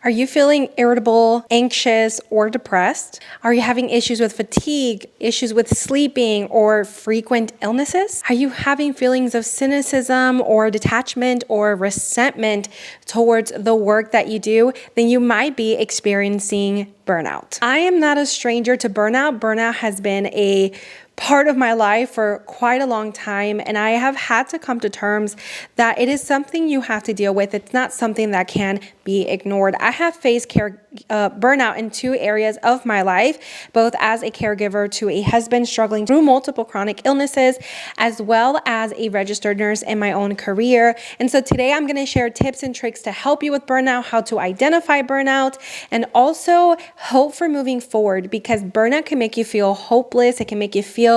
Are you feeling irritable, anxious, or depressed? Are you having issues with fatigue, issues with sleeping, or frequent illnesses? Are you having feelings of cynicism or detachment or resentment towards the work that you do? Then you might be experiencing burnout. I am not a stranger to burnout. Burnout has been a part of my life for quite a long time, and I have had to come to terms that it is something you have to deal with. It's not something that can be ignored. I have faced burnout in two areas of my life, both as a caregiver to a husband struggling through multiple chronic illnesses, as well as a registered nurse in my own career. And so today I'm going to share tips and tricks to help you with burnout, how to identify burnout, and also hope for moving forward, because burnout can make you feel hopeless. It can make you feel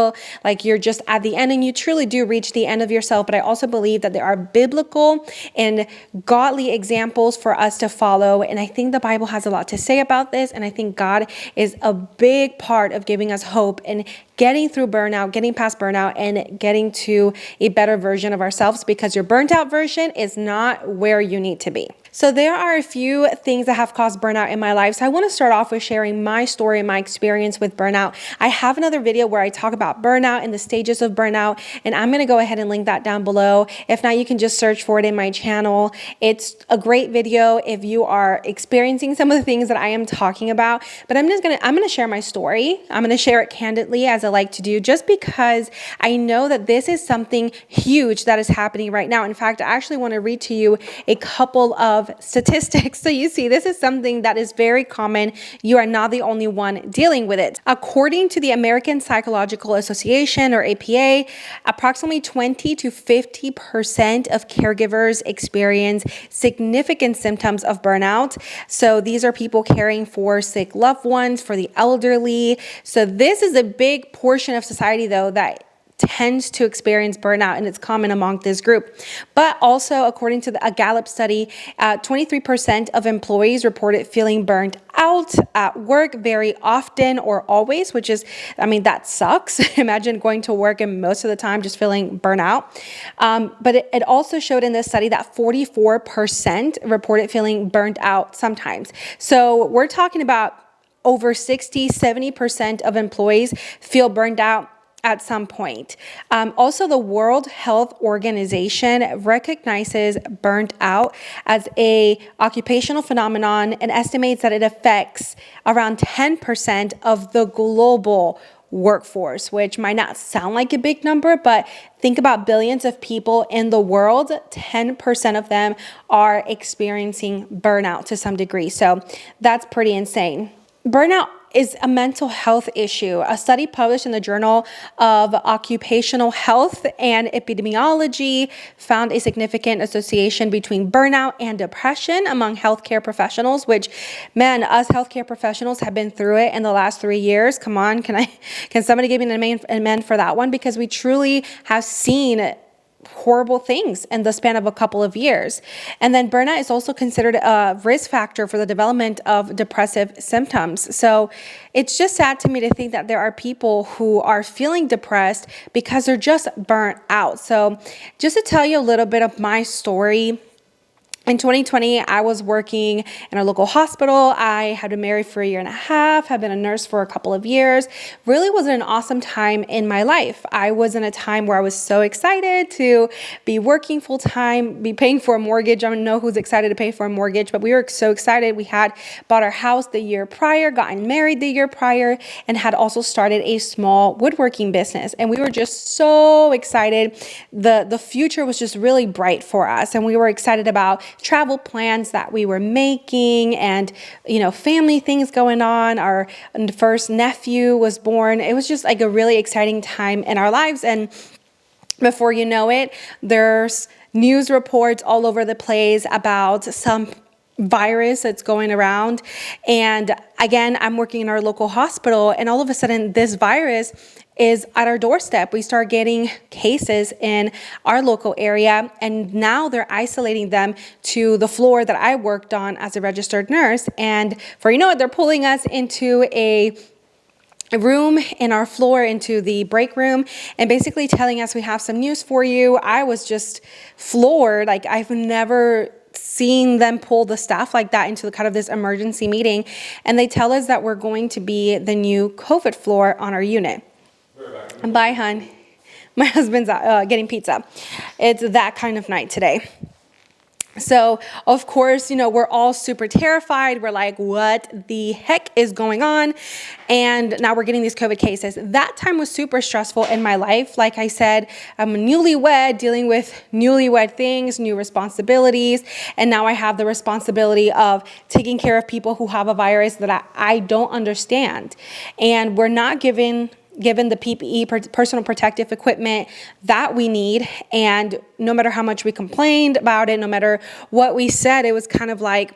like you're just at the end, and you truly do reach the end of yourself. But I also believe that there are biblical and godly examples for us to follow. And I think the Bible has a lot to say about this. And I think God is a big part of giving us hope and getting through burnout, getting past burnout, and getting to a better version of ourselves, because your burnt out version is not where you need to be. So there are a few things that have caused burnout in my life. So I want to start off with sharing my story and my experience with burnout. I have another video where I talk about burnout and the stages of burnout, and I'm going to go ahead and link that down below. If not, you can just search for it in my channel. It's a great video if you are experiencing some of the things that I am talking about. But I'm going to share my story. I'm going to share it candidly, as I like to do, just because I know that this is something huge that is happening right now. In fact, I actually want to read to you a couple of statistics. So you see, this is something that is very common. You are not the only one dealing with it. According to the American Psychological Association, or APA, approximately 20 to 50% of caregivers experience significant symptoms of burnout. So these are people caring for sick loved ones, for the elderly. So this is a big portion of society, though, that tends to experience burnout, and it's common among this group. But also, according to a Gallup study, 23% of employees reported feeling burnt out at work very often or always, which is, that sucks. Imagine going to work and most of the time just feeling burnt out. But it also showed in this study that 44% reported feeling burnt out sometimes. So we're talking about over 70% of employees feel burned out at some point. Also, the World Health Organization recognizes burnt out as a occupational phenomenon and estimates that it affects around 10% of the global workforce, which might not sound like a big number, but think about billions of people in the world. 10% of them are experiencing burnout to some degree. So that's pretty insane. Burnout is a mental health issue. A study published in the Journal of Occupational Health and Epidemiology found a significant association between burnout and depression among healthcare professionals, which, man, us healthcare professionals have been through it in the last 3 years. Come on, can somebody give me an amen for that one? Because we truly have seen horrible things in the span of a couple of years. And then burnout is also considered a risk factor for the development of depressive symptoms. So it's just sad to me to think that there are people who are feeling depressed because they're just burnt out. So just to tell you a little bit of my story, in 2020, I was working in a local hospital. I had been married for 1.5 years, had been a nurse for a couple of years. Really was an awesome time in my life. I was in a time where I was so excited to be working full time, be paying for a mortgage. I don't know who's excited to pay for a mortgage, but we were so excited. We had bought our house the year prior, gotten married the year prior, and had also started a small woodworking business. And we were just so excited. The future was just really bright for us. And we were excited about travel plans that we were making, and family things going on. Our first nephew was born. It was just like a really exciting time in our lives. And before you know it, there's news reports all over the place about some virus that's going around. And again, I'm working in our local hospital, and all of a sudden this virus is at our doorstep. We start getting cases in our local area, and now they're isolating them to the floor that I worked on as a registered nurse. And they're pulling us into a room in our floor, into the break room, and basically telling us, we have some news for you. I was just floored. Like, I've never seeing them pull the staff like that into kind of this emergency meeting. And they tell us that we're going to be the new COVID floor on our unit. Bye, hon. My husband's getting pizza. It's that kind of night today. So, of course, we're all super terrified. We're like, what the heck is going on? And now we're getting these COVID cases. That time was super stressful in my life. Like I said, I'm a newlywed, dealing with newlywed things, new responsibilities. And now I have the responsibility of taking care of people who have a virus that I don't understand. And we're not given the PPE, personal protective equipment that we need. And no matter how much we complained about it, no matter what we said, it was kind of like,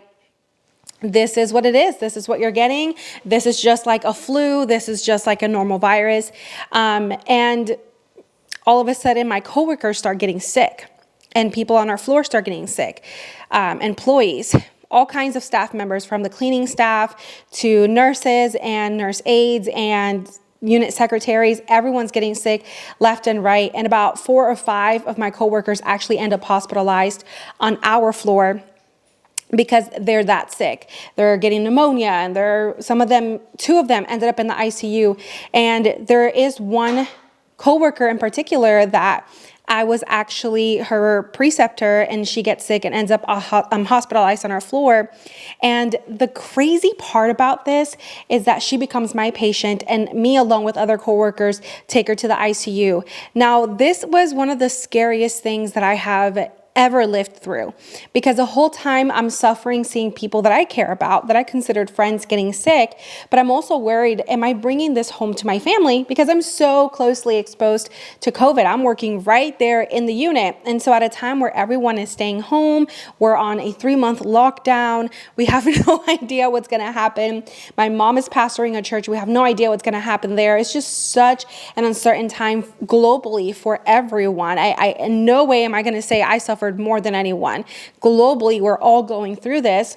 this is what it is. This is what you're getting. This is just like a flu. This is just like a normal virus. And all of a sudden, my coworkers start getting sick, and people on our floor start getting sick, employees. All kinds of staff members, from the cleaning staff to nurses and nurse aides and unit secretaries. Everyone's getting sick left and right. And about 4 or 5 of my coworkers actually end up hospitalized on our floor because they're that sick. They're getting pneumonia, and 2 of them ended up in the ICU. And there is one coworker in particular that I was actually her preceptor, and she gets sick and ends up hospitalized on our floor. And the crazy part about this is that she becomes my patient, and me, along with other coworkers, take her to the ICU. Now, this was one of the scariest things that I have ever lived through, because the whole time I'm suffering seeing people that I care about, that I considered friends, getting sick. But I'm also worried, am I bringing this home to my family? Because I'm so closely exposed to COVID. I'm working right there in the unit. And so at a time where everyone is staying home, we're on a 3-month lockdown. We have no idea what's going to happen. My mom is pastoring a church. We have no idea what's going to happen there. It's just such an uncertain time globally for everyone. I in no way am I going to say I suffered more than anyone. Globally, we're all going through this.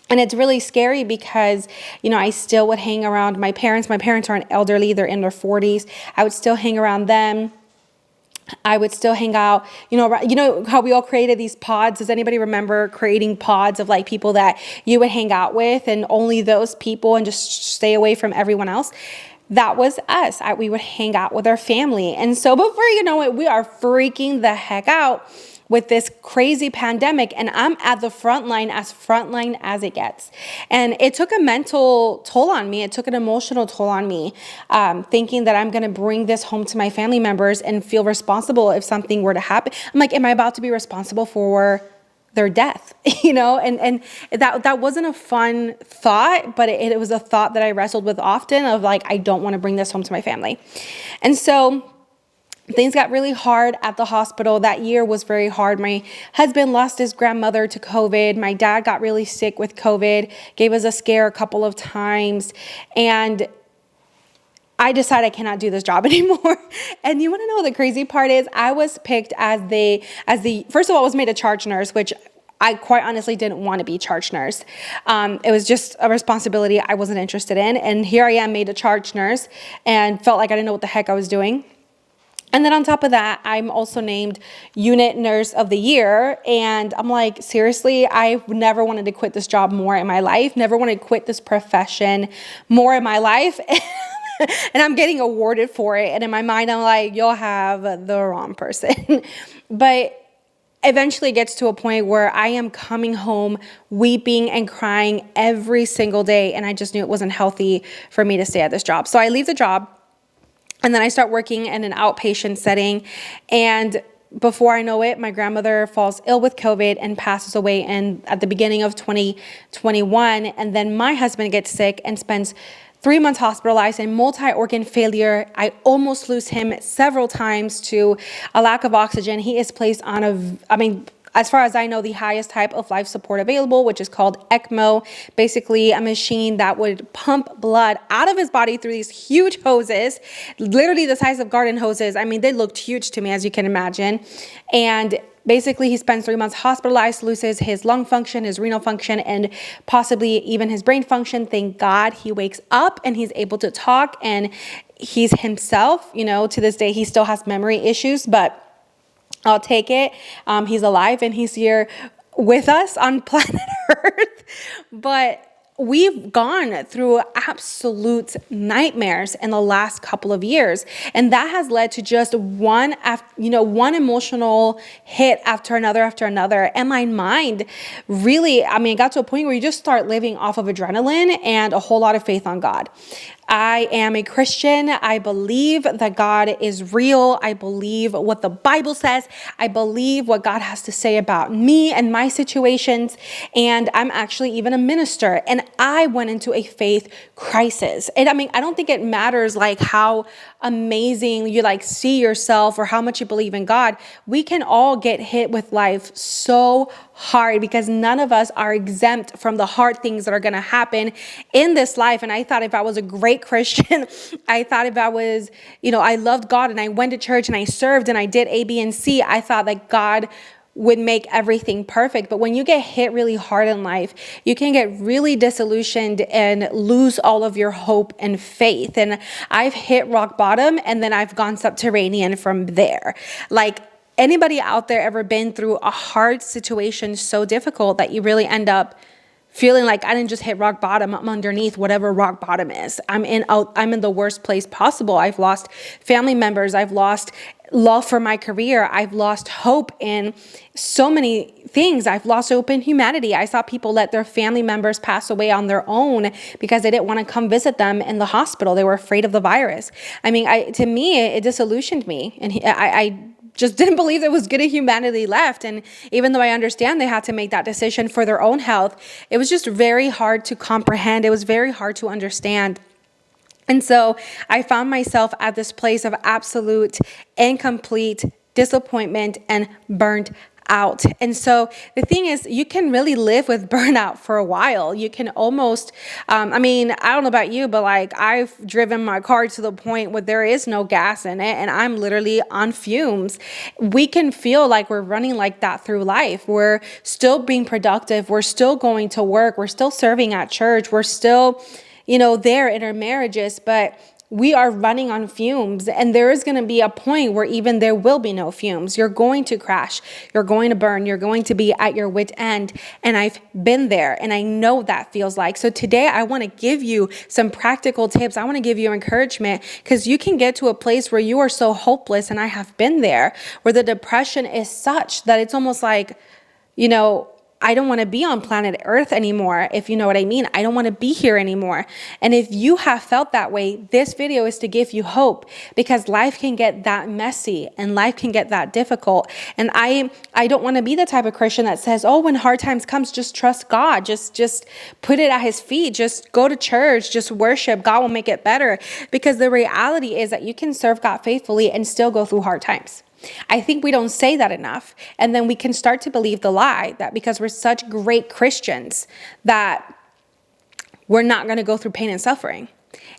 And it's really scary because, I still would hang around my parents. My parents aren't elderly. They're in their 40s. I would still hang around them. I would still hang out, how we all created these pods. Does anybody remember creating pods of like people that you would hang out with, and only those people, and just stay away from everyone else? That was us. We would hang out with our family. And so before you know it, we are freaking the heck out with this crazy pandemic, and I'm at the frontline as it gets. And it took a mental toll on me. It took an emotional toll on me, thinking that I'm gonna bring this home to my family members and feel responsible if something were to happen. I'm like, am I about to be responsible for their death? And that wasn't a fun thought, but it was a thought that I wrestled with often, of like, I don't wanna bring this home to my family. And so things got really hard at the hospital. That year was very hard. My husband lost his grandmother to COVID. My dad got really sick with COVID, gave us a scare a couple of times. And I decided I cannot do this job anymore. And you want to know what the crazy part is? I was picked as the first of all, I was made a charge nurse, which I quite honestly didn't want to be charge nurse. It was just a responsibility I wasn't interested in. And here I am, made a charge nurse, and felt like I didn't know what the heck I was doing. And then on top of that, I'm also named Unit Nurse of the Year. And I'm like, seriously, I've never wanted to quit this job more in my life, never wanted to quit this profession more in my life. And I'm getting awarded for it. And in my mind, I'm like, you'll have the wrong person. But eventually it gets to a point where I am coming home weeping and crying every single day. And I just knew it wasn't healthy for me to stay at this job. So I leave the job. And then I start working in an outpatient setting. And before I know it, my grandmother falls ill with COVID and passes away at the beginning of 2021. And then my husband gets sick and spends 3 months hospitalized in multi-organ failure. I almost lose him several times to a lack of oxygen. He is placed on as far as I know, the highest type of life support available, which is called ECMO, basically a machine that would pump blood out of his body through these huge hoses, literally the size of garden hoses. They looked huge to me, as you can imagine. And basically, he spends 3 months hospitalized, loses his lung function, his renal function, and possibly even his brain function. Thank God he wakes up and he's able to talk, and he's himself. To this day, he still has memory issues, but I'll take it. He's alive and he's here with us on planet Earth, but we've gone through absolute nightmares in the last couple of years. And that has led to just one emotional hit after another. And my mind really, it got to a point where you just start living off of adrenaline and a whole lot of faith on God. I am a Christian. I believe that God is real. I believe what the Bible says. I believe what God has to say about me and my situations. And I'm actually even a minister. And I went into a faith crisis. And I don't think it matters like how amazing you like see yourself or how much you believe in God. We can all get hit with life so hard because none of us are exempt from the hard things that are going to happen in this life. And I thought if I was a great Christian, I thought if I was, I loved God and I went to church and I served and I did A, B, and C, I thought that God would make everything perfect. But when you get hit really hard in life, you can get really disillusioned and lose all of your hope and faith. And I've hit rock bottom and then I've gone subterranean from there. Like, anybody out there ever been through a hard situation so difficult that you really end up feeling like I didn't just hit rock bottom, I'm underneath whatever rock bottom is. I'm in the worst place possible. I've lost family members. I've lost love for my career. I've lost hope in so many things. I've lost hope in humanity. I saw people let their family members pass away on their own because they didn't want to come visit them in the hospital. They were afraid of the virus. To me, it disillusioned me. And I just didn't believe there was good of humanity left. And even though I understand they had to make that decision for their own health, it was just very hard to comprehend. It was very hard to understand. And so I found myself at this place of absolute and complete disappointment and burnt out. And so the thing is, you can really live with burnout for a while. You can almost, I don't know about you, but like I've driven my car to the point where there is no gas in it and I'm literally on fumes. We can feel like we're running like that through life. We're still being productive. We're still going to work. We're still serving at church. We're still, there in our marriages, but we are running on fumes, and there is going to be a point where even there will be no fumes. You're going to crash. You're going to burn. You're going to be at your wit's end. And I've been there, and I know what that feels like. So today I want to give you some practical tips. I want to give you encouragement because you can get to a place where you are so hopeless, and I have been there, where the depression is such that it's almost like, I don't want to be on planet Earth anymore, if you know what I mean. I don't want to be here anymore. And if you have felt that way, this video is to give you hope because life can get that messy and life can get that difficult. And I don't want to be the type of Christian that says, oh, when hard times comes, just trust God. Just put it at his feet. Just go to church. Just worship. God will make it better. Because the reality is that you can serve God faithfully and still go through hard times. I think we don't say that enough. And then we can start to believe the lie that because we're such great Christians that we're not going to go through pain and suffering.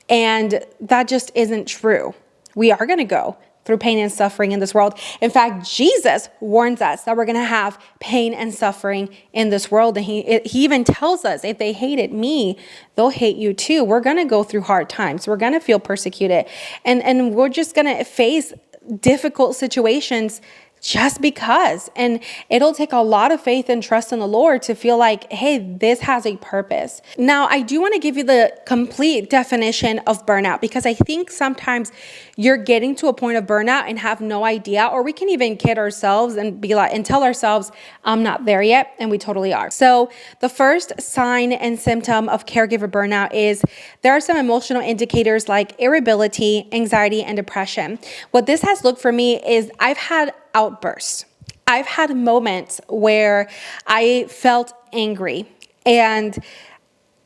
And that just isn't true. We are going to go through pain and suffering in this world. In fact, Jesus warns us that we're going to have pain and suffering in this world. And he even tells us if they hated me, they'll hate you too. We're going to go through hard times. We're going to feel persecuted. And we're just going to face difficult situations just because. And it'll take a lot of faith and trust in the Lord to feel like, hey, this has a purpose. Now, I do want to give you the complete definition of burnout because I think sometimes you're getting to a point of burnout and have no idea, or we can even kid ourselves and be like, and tell ourselves, I'm not there yet. And we totally are. So the first sign and symptom of caregiver burnout is there are some emotional indicators like irritability, anxiety, and depression. What this has looked for me is I've had outbursts. I've had moments where I felt angry and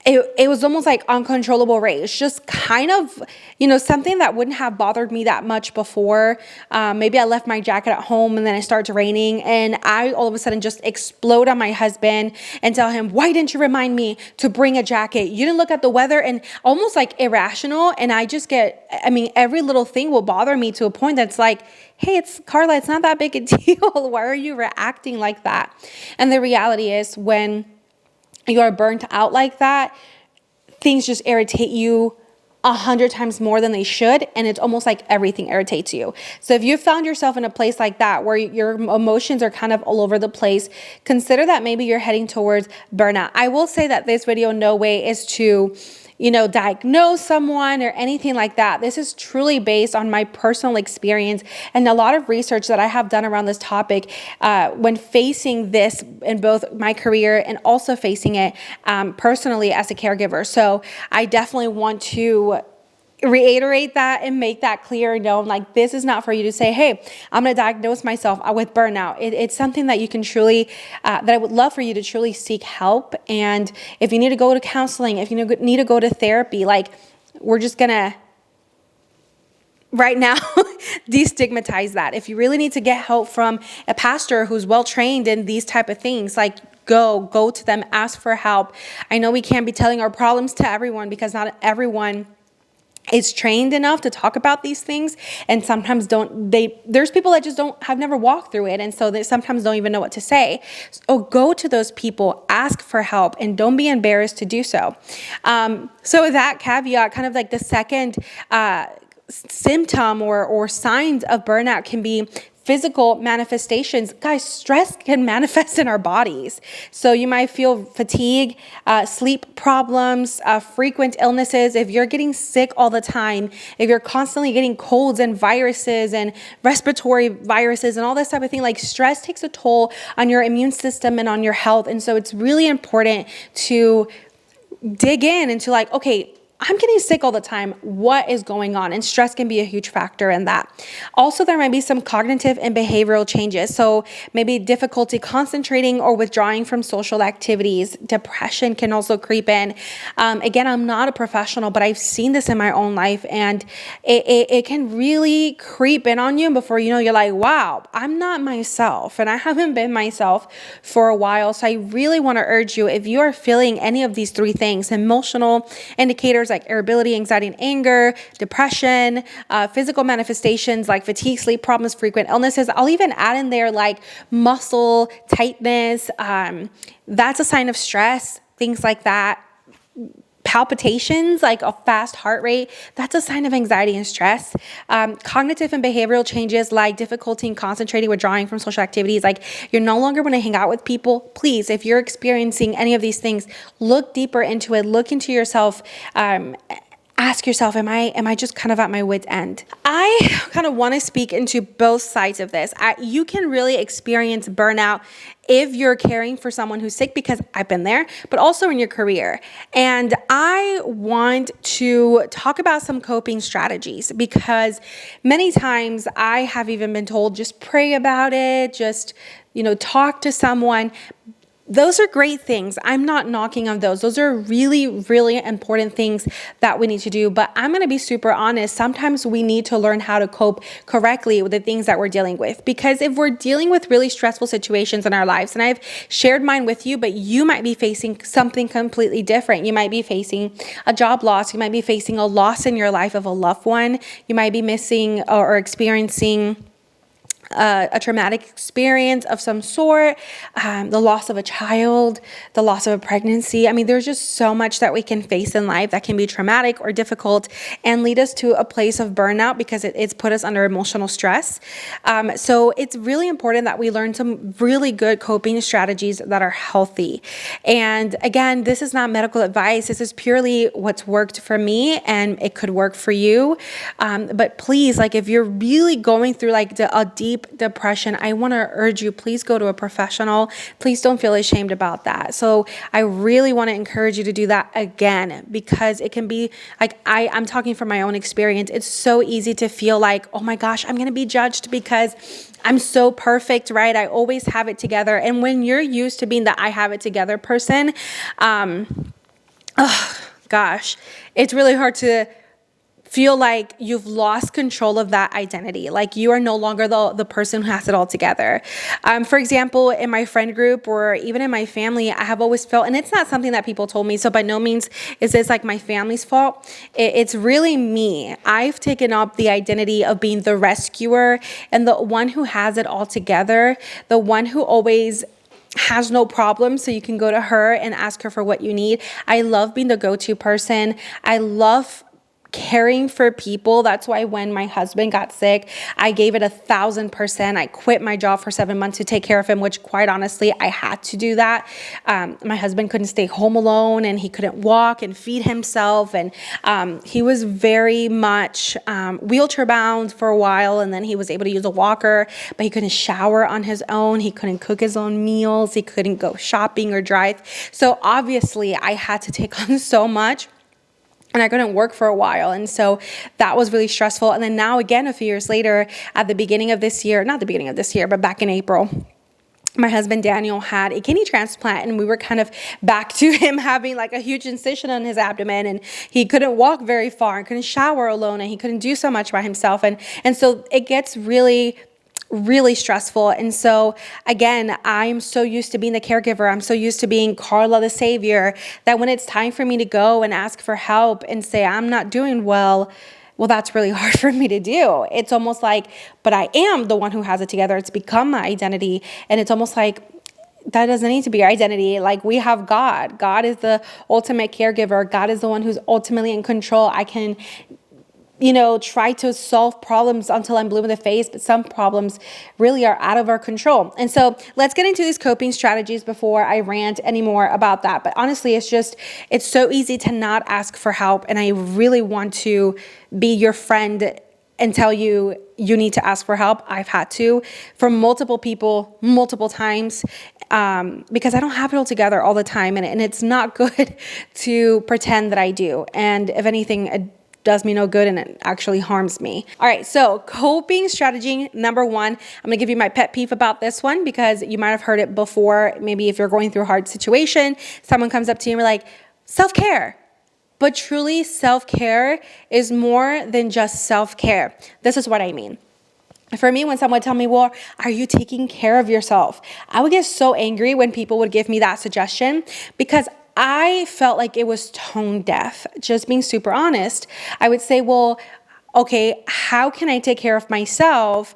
it was almost like uncontrollable rage, just kind of, something that wouldn't have bothered me that much before. Maybe I left my jacket at home and then it started raining and I all of a sudden just explode on my husband and tell him, why didn't you remind me to bring a jacket? You didn't look at the weather, and almost like irrational. And I just every little thing will bother me to a point that's like, hey, it's Carla, it's not that big a deal. Why are you reacting like that? And the reality is when you are burnt out like that, things just irritate you 100 times more than they should, and it's almost like everything irritates you. So if you found yourself in a place like that where your emotions are kind of all over the place, consider that maybe you're heading towards burnout. I will say that this video no way is to diagnose someone or anything like that. This is truly based on my personal experience and a lot of research that I have done around this topic when facing this in both my career and also facing it personally as a caregiver. So I definitely want to reiterate that and make that clear, known, like this is not for you to say, hey, I'm going to diagnose myself with burnout. It's something that you can truly, that I would love for you to truly seek help. And if you need to go to counseling, if you need to go to therapy, like we're just going to right now destigmatize that. If you really need to get help from a pastor who's well trained in these type of things, like go to them, ask for help. I know we can't be telling our problems to everyone because not everyone is trained enough to talk about these things, and sometimes there's people that just have never walked through it, and so they sometimes don't even know what to say. So go to those people, ask for help, and don't be embarrassed to do so. So with that caveat, kind of like the second symptom or signs of burnout can be physical manifestations. Guys, stress can manifest in our bodies. So you might feel fatigue, sleep problems, frequent illnesses. If you're getting sick all the time, if you're constantly getting colds and viruses and respiratory viruses and all this type of thing, like stress takes a toll on your immune system and on your health. And so it's really important to dig into like, okay, I'm getting sick all the time. What is going on? And stress can be a huge factor in that. Also, there might be some cognitive and behavioral changes. So maybe difficulty concentrating or withdrawing from social activities. Depression can also creep in. Again, I'm not a professional, but I've seen this in my own life, and it can really creep in on you. And before you know, you're like, wow, I'm not myself, and I haven't been myself for a while. So I really want to urge you, if you are feeling any of these three things, emotional indicators like irritability, anxiety, and anger, depression, physical manifestations like fatigue, sleep problems, frequent illnesses. I'll even add in there like muscle tightness. That's a sign of stress, things like that. Palpitations, like a fast heart rate, that's a sign of anxiety and stress. Cognitive and behavioral changes like difficulty in concentrating, withdrawing from social activities, like you're no longer going to hang out with people. Please, if you're experiencing any of these things, look deeper into it, look into yourself. Ask yourself, am I just kind of at my wit's end? I kind of want to speak into both sides of this. You can really experience burnout if you're caring for someone who's sick, because I've been there, but also in your career. And I want to talk about some coping strategies, because many times I have even been told, just pray about it, just, talk to someone. Those are great things. I'm not knocking on those. Those are really, really important things that we need to do. But I'm going to be super honest. Sometimes we need to learn how to cope correctly with the things that we're dealing with. Because if we're dealing with really stressful situations in our lives, and I've shared mine with you, but you might be facing something completely different. You might be facing a job loss. You might be facing a loss in your life of a loved one. You might be missing or experiencing a traumatic experience of some sort, the loss of a child, the loss of a pregnancy. I mean, there's just so much that we can face in life that can be traumatic or difficult and lead us to a place of burnout because it's put us under emotional stress. So it's really important that we learn some really good coping strategies that are healthy. And again, this is not medical advice. This is purely what's worked for me, and it could work for you. But please, like if you're really going through like a deep depression, I want to urge you, please go to a professional. Please don't feel ashamed about that. So I really want to encourage you to do that again, because it can be like, I'm talking from my own experience. It's so easy to feel like, oh my gosh, I'm going to be judged because I'm so perfect, right? I always have it together. And when you're used to being the I have it together person, it's really hard to feel like you've lost control of that identity. Like you are no longer the person who has it all together. For example, in my friend group or even in my family, I have always felt, and it's not something that people told me, so by no means is this like my family's fault. It's really me. I've taken up the identity of being the rescuer and the one who has it all together, the one who always has no problem, so you can go to her and ask her for what you need. I love being the go-to person. I love caring for people. That's why when my husband got sick, I gave it 1,000%. I quit my job for 7 months to take care of him, which quite honestly, I had to do that. My husband couldn't stay home alone, and he couldn't walk and feed himself. And he was very much wheelchair bound for a while, and then he was able to use a walker, but he couldn't shower on his own. He couldn't cook his own meals. He couldn't go shopping or drive. So obviously I had to take on so much. And I couldn't work for a while. And so that was really stressful. And then now again, a few years later, at the beginning of this year, not the beginning of this year, but back in April, my husband Daniel had a kidney transplant, and we were kind of back to him having like a huge incision on his abdomen, and he couldn't walk very far and couldn't shower alone, and he couldn't do so much by himself. And so it gets really stressful. And so again, I'm so used to being the caregiver. I'm so used to being Carla the savior, that when it's time for me to go and ask for help and say, I'm not doing well, that's really hard for me to do. It's almost like, but I am the one who has it together. It's become my identity. And it's almost like, that doesn't need to be our identity. Like, we have God. God is the ultimate caregiver. God is the one who's ultimately in control. I can try to solve problems until I'm blue in the face, but some problems really are out of our control. And so let's get into these coping strategies before I rant anymore about that. But honestly, it's so easy to not ask for help. And I really want to be your friend and tell you, you need to ask for help. I've had to, from multiple people, multiple times, because I don't have it all together all the time. And it's not good to pretend that I do. And if anything, it does me no good, and it actually harms me. All right, so coping strategy number 1, I'm gonna give you my pet peeve about this one, because you might have heard it before. Maybe if you're going through a hard situation, someone comes up to you and we're like, self-care. But truly, self-care is more than just self-care. This is what I mean. For me, when someone would tell me, well, are you taking care of yourself? I would get so angry when people would give me that suggestion, because I felt like it was tone deaf. Just being super honest, I would say, well, okay, how can I take care of myself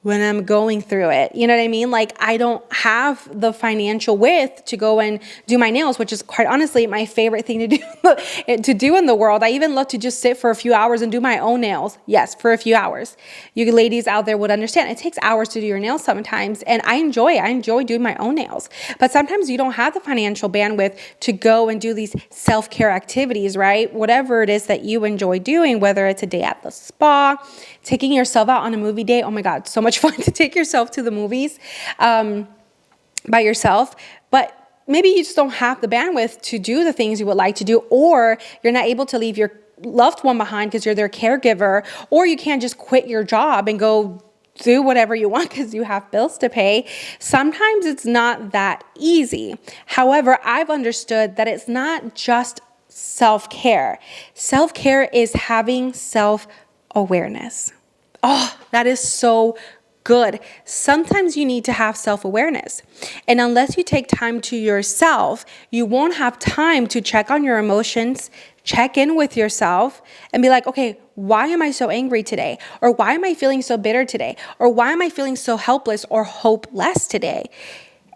when I'm going through it? You know what I mean? Like, I don't have the financial width to go and do my nails, which is quite honestly my favorite thing to do in the world. I even love to just sit for a few hours and do my own nails. Yes, for a few hours. You ladies out there would understand. It takes hours to do your nails sometimes, and I enjoy doing my own nails. But sometimes you don't have the financial bandwidth to go and do these self-care activities, right? Whatever it is that you enjoy doing, whether it's a day at the spa, taking yourself out on a movie day. Oh my God, so much fun to take yourself to the movies by yourself. But maybe you just don't have the bandwidth to do the things you would like to do, or you're not able to leave your loved one behind because you're their caregiver, or you can't just quit your job and go do whatever you want because you have bills to pay. Sometimes it's not that easy. However, I've understood that it's not just self-care. Self-care is having self-awareness. Oh, that is so good. Sometimes you need to have self-awareness. And unless you take time to yourself, you won't have time to check on your emotions, check in with yourself, and be like, okay, why am I so angry today? Or why am I feeling so bitter today? Or why am I feeling so helpless or hopeless today?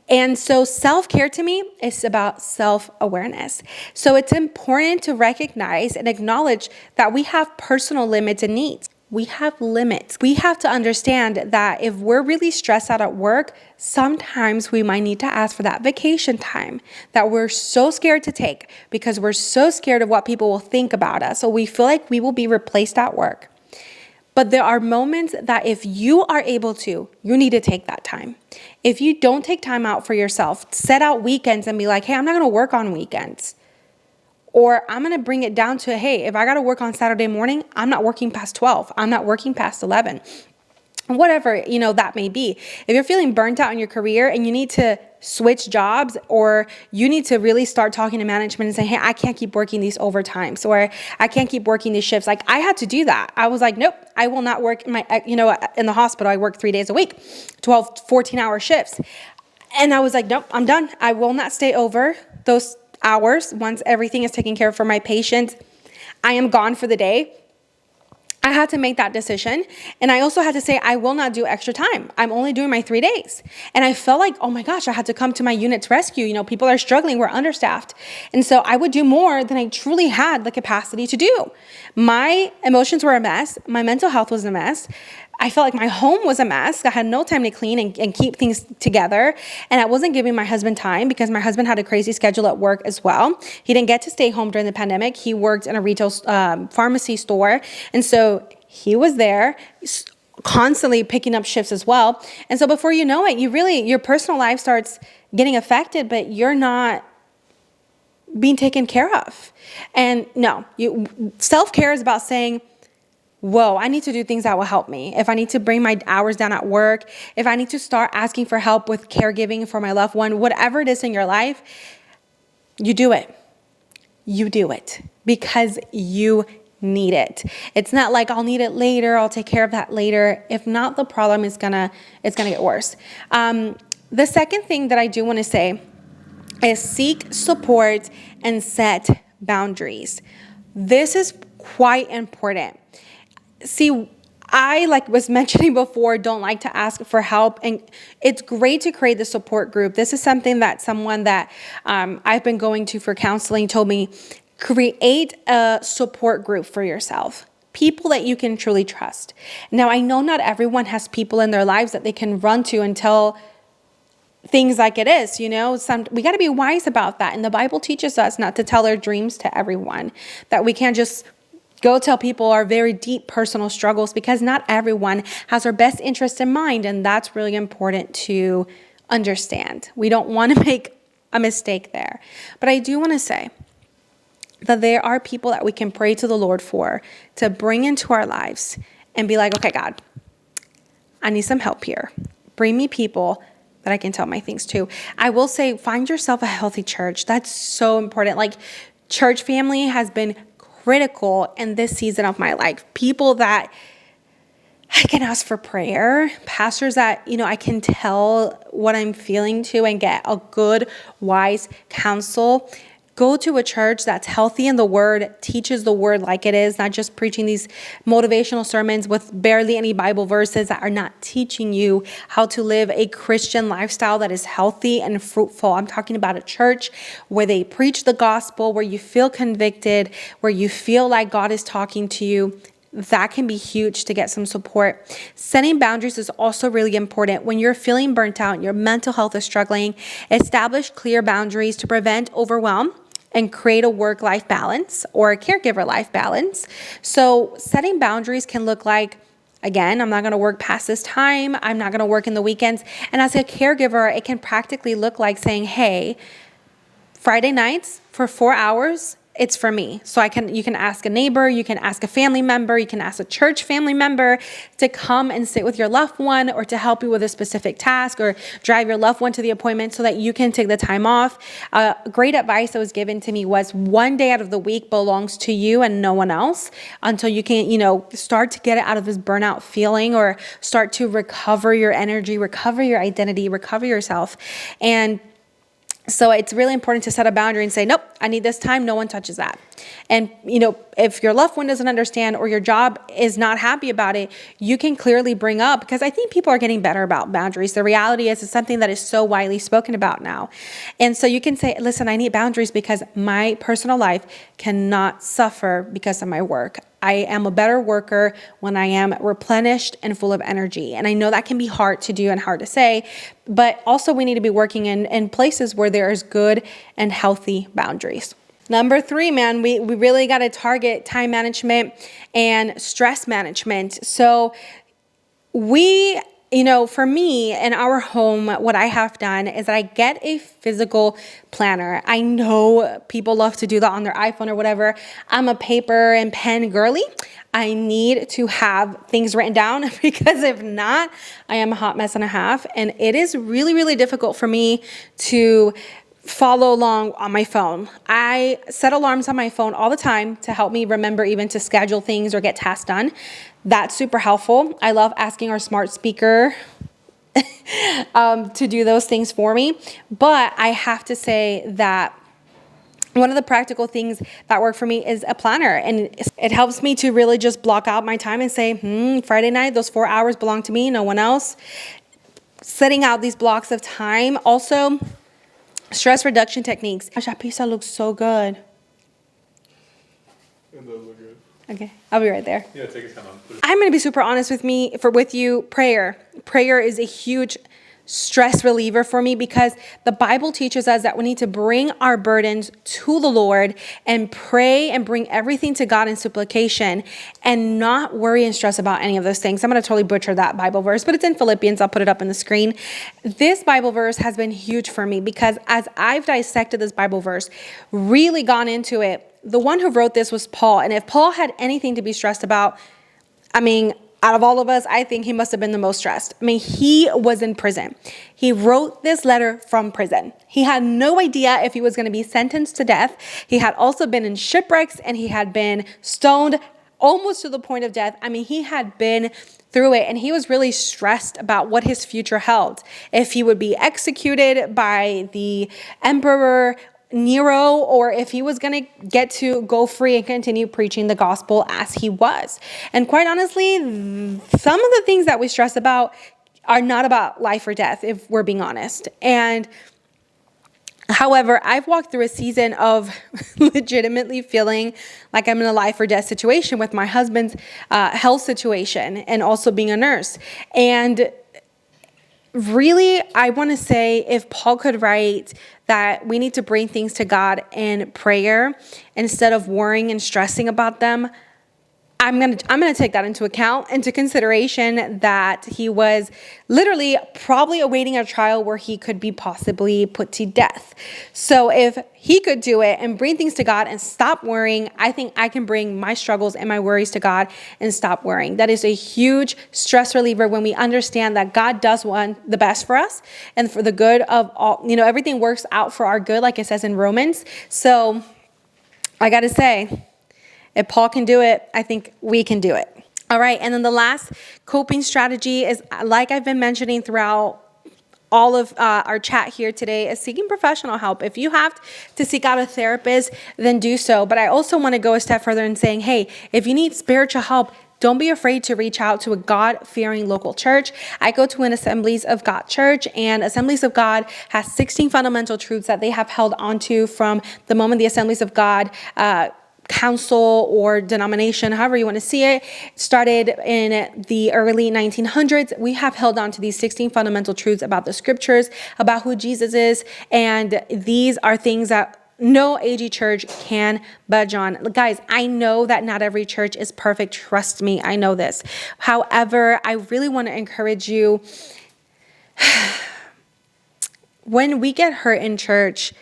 And so self-care to me is about self-awareness. So it's important to recognize and acknowledge that we have personal limits and needs. We have limits. We have to understand that if we're really stressed out at work, sometimes we might need to ask for that vacation time that we're so scared to take because we're so scared of what people will think about us. So we feel like we will be replaced at work. But there are moments that if you are able to, you need to take that time. If you don't take time out for yourself, set out weekends and be like, hey, I'm not going to work on weekends. Or I'm going to bring it down to, hey, if I got to work on Saturday morning, I'm not working past 12. I'm not working past 11. Whatever, that may be. If you're feeling burnt out in your career and you need to switch jobs, or you need to really start talking to management and say, hey, I can't keep working these overtimes, or I can't keep working these shifts. Like, I had to do that. I was like, nope, I will not work in the hospital. I work 3 days a week, 12, 14-hour shifts. And I was like, nope, I'm done. I will not stay over those hours. Once everything is taken care of for my patients, I am gone for the day. I had to make that decision. And I also had to say, I will not do extra time. I'm only doing my 3 days. And I felt like, oh my gosh, I had to come to my unit's rescue. People are struggling. We're understaffed. And so I would do more than I truly had the capacity to do. My emotions were a mess. My mental health was a mess. I felt like my home was a mess. I had no time to clean and keep things together. And I wasn't giving my husband time because my husband had a crazy schedule at work as well. He didn't get to stay home during the pandemic. He worked in a retail pharmacy store. And so he was there constantly picking up shifts as well. And so before you know it, your personal life starts getting affected, but you're not being taken care of. And no, self-care is about saying, whoa, I need to do things that will help me. If I need to bring my hours down at work, if I need to start asking for help with caregiving for my loved one, whatever it is in your life, you do it. You do it because you need it. It's not like I'll need it later. I'll take care of that later. If not, the problem is it's gonna get worse. The second thing that I do want to say is seek support and set boundaries. This is quite important. See, I, like was mentioning before, don't like to ask for help. And it's great to create the support group. This is something that someone that I've been going to for counseling told me, create a support group for yourself. People that you can truly trust. Now, I know not everyone has people in their lives that they can run to and tell things like it is, we got to be wise about that. And the Bible teaches us not to tell our dreams to everyone, that we can't just go tell people our very deep personal struggles because not everyone has our best interest in mind. And that's really important to understand. We don't want to make a mistake there. But I do want to say that there are people that we can pray to the Lord for, to bring into our lives and be like, okay, God, I need some help here. Bring me people that I can tell my things to. I will say, find yourself a healthy church. That's so important. Like, church family has been critical in this season of my life. People that I can ask for prayer, pastors that, I can tell what I'm feeling to and get a good, wise counsel. Go to a church that's healthy in the word, teaches the word like it is, not just preaching these motivational sermons with barely any Bible verses that are not teaching you how to live a Christian lifestyle that is healthy and fruitful. I'm talking about a church where they preach the gospel, where you feel convicted, where you feel like God is talking to you. That can be huge to get some support. Setting boundaries is also really important. When you're feeling burnt out, your mental health is struggling, establish clear boundaries to prevent overwhelm and create a work-life balance or a caregiver-life balance. So setting boundaries can look like, again, I'm not going to work past this time. I'm not going to work in the weekends. And as a caregiver, it can practically look like saying, hey, Friday nights for 4 hours, it's for me. So you can ask a neighbor, you can ask a family member, you can ask a church family member to come and sit with your loved one or to help you with a specific task or drive your loved one to the appointment so that you can take the time off. Great advice that was given to me was 1 day out of the week belongs to you and no one else until you can, start to get it out of this burnout feeling or start to recover your energy, recover your identity, recover yourself. And so it's really important to set a boundary and say, nope, I need this time. No one touches that. And, if your loved one doesn't understand or your job is not happy about it, you can clearly bring up, because I think people are getting better about boundaries. The reality is it's something that is so widely spoken about now. And so you can say, listen, I need boundaries because my personal life cannot suffer because of my work. I am a better worker when I am replenished and full of energy. And I know that can be hard to do and hard to say, but also we need to be working in places where there is good and healthy boundaries. Number 3, man, we really got to target time management and stress management. So for me in our home, what I have done is that I get a physical planner. I know people love to do that on their iPhone or whatever. I'm a paper and pen girly. I need to have things written down because if not, I am a hot mess and a half. And it is really, really difficult for me to follow along on my phone. I set alarms on my phone all the time to help me remember even to schedule things or get tasks done. That's super helpful. I love asking our smart speaker to do those things for me. But I have to say that One of the practical things that work for me is a planner, and it helps me to really just block out my time and say, Friday night, those 4 hours belong to me, no one else. Setting out these blocks of time. Also, stress reduction techniques. Gosh, that pizza looks so good. It does look good. Okay, I'll be right there. Yeah, take your time. I'm going to be super honest with you. Prayer is a huge stress reliever for me, because the Bible teaches us that we need to bring our burdens to the Lord and pray and bring everything to God in supplication and not worry and stress about any of those things. I'm going to totally butcher that Bible verse, but it's in Philippians. I'll put it up on the screen. This Bible verse has been huge for me, because as I've dissected this Bible verse, really gone into it, the one who wrote this was Paul. And if Paul had anything to be stressed about, out of all of us, I think he must have been the most stressed. He was in prison. He wrote this letter from prison. He had no idea if he was going to be sentenced to death. He had also been in shipwrecks, and he had been stoned almost to the point of death. He had been through it, and he was really stressed about what his future held. If he would be executed by the emperor Nero, or if he was going to get to go free and continue preaching the gospel as he was. And quite honestly, some of the things that we stress about are not about life or death, if we're being honest. And however, I've walked through a season of legitimately feeling like I'm in a life or death situation with my husband's health situation, and also being a nurse. And really, I want to say, if Paul could write that we need to bring things to God in prayer instead of worrying and stressing about them, I'm gonna take that into account, into consideration, that he was literally probably awaiting a trial where he could be possibly put to death. So if he could do it and bring things to God and stop worrying, I think I can bring my struggles and my worries to God and stop worrying. That is a huge stress reliever when we understand that God does want the best for us and for the good of all. Everything works out for our good, like it says in Romans. So I gotta say, if Paul can do it, I think we can do it. All right. And then the last coping strategy is, like I've been mentioning throughout all of our chat here today, is seeking professional help. If you have to seek out a therapist, then do so. But I also want to go a step further in saying, hey, if you need spiritual help, don't be afraid to reach out to a God-fearing local church. I go to an Assemblies of God church, and Assemblies of God has 16 fundamental truths that they have held onto from the moment the Assemblies of God council or denomination, however you want to see it, started in the early 1900s. We have held on to these 16 fundamental truths about the scriptures, about who Jesus is, and these are things that no AG church can budge on. Guys, I know that not every church is perfect. Trust me, I know this. However, I really want to encourage you, when we get hurt in church,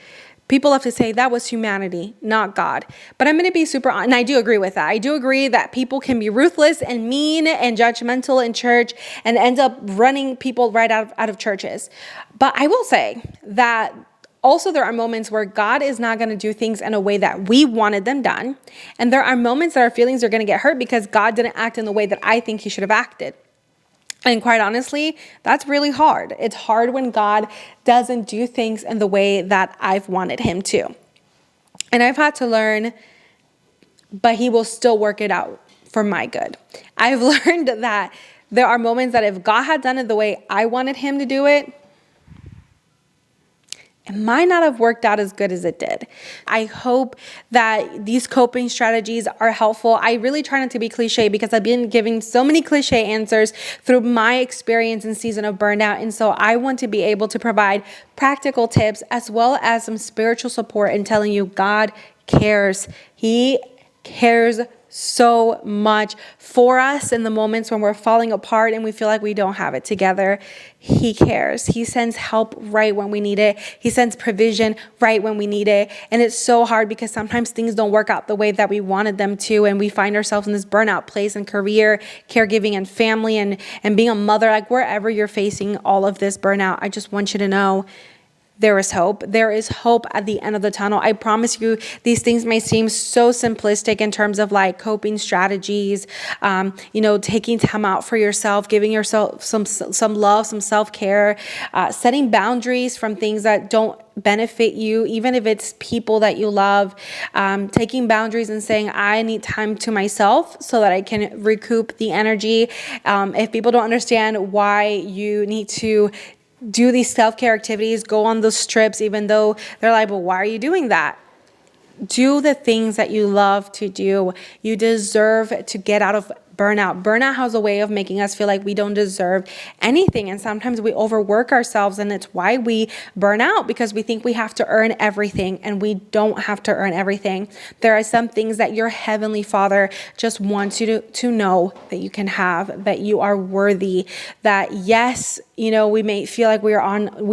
people have to say that was humanity, not God. But I'm going to be super honest, and I do agree with that. I do agree that people can be ruthless and mean and judgmental in church and end up running people right out of churches. But I will say that also there are moments where God is not going to do things in a way that we wanted them done. And there are moments that our feelings are going to get hurt because God didn't act in the way that I think he should have acted. And quite honestly, that's really hard. It's hard when God doesn't do things in the way that I've wanted him to. And I've had to learn, but he will still work it out for my good. I've learned that there are moments that if God had done it the way I wanted him to do it, it might not have worked out as good as it did. I hope that these coping strategies are helpful. I really try not to be cliche because I've been giving so many cliche answers through my experience in season of burnout. And so I want to be able to provide practical tips as well as some spiritual support in telling you God cares. He cares so much for us in the moments when we're falling apart and we feel like we don't have it together. He cares. He sends help right when we need it. He sends provision right when we need it. And it's so hard because sometimes things don't work out the way that we wanted them to. And we find ourselves in this burnout place in career, caregiving, and family, and being a mother. Like wherever you're facing all of this burnout, I just want you to know there is hope. There is hope at the end of the tunnel. I promise you, these things may seem so simplistic in terms of like coping strategies, taking time out for yourself, giving yourself some love, some self-care, setting boundaries from things that don't benefit you, even if it's people that you love, taking boundaries and saying, I need time to myself so that I can recoup the energy. If people don't understand why you need to do these self-care activities, go on those trips, even though they're like, well, why are you doing that? Do the things that you love to do. You deserve to get out of burnout. Burnout has a way of making us feel like we don't deserve anything. And sometimes we overwork ourselves, and it's why we burn out, because we think we have to earn everything, and we don't have to earn everything. There are some things that your Heavenly Father just wants you to know that you can have, that you are worthy, that yes, we may feel like we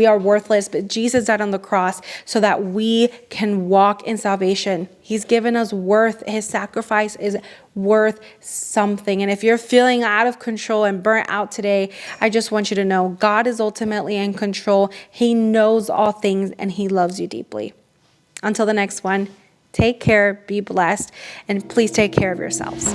are worthless, but Jesus died on the cross so that we can walk in salvation. He's given us worth. His sacrifice is worth something. And if you're feeling out of control and burnt out today, I just want you to know God is ultimately in control. He knows all things, and He loves you deeply. Until the next one, take care, be blessed, and please take care of yourselves.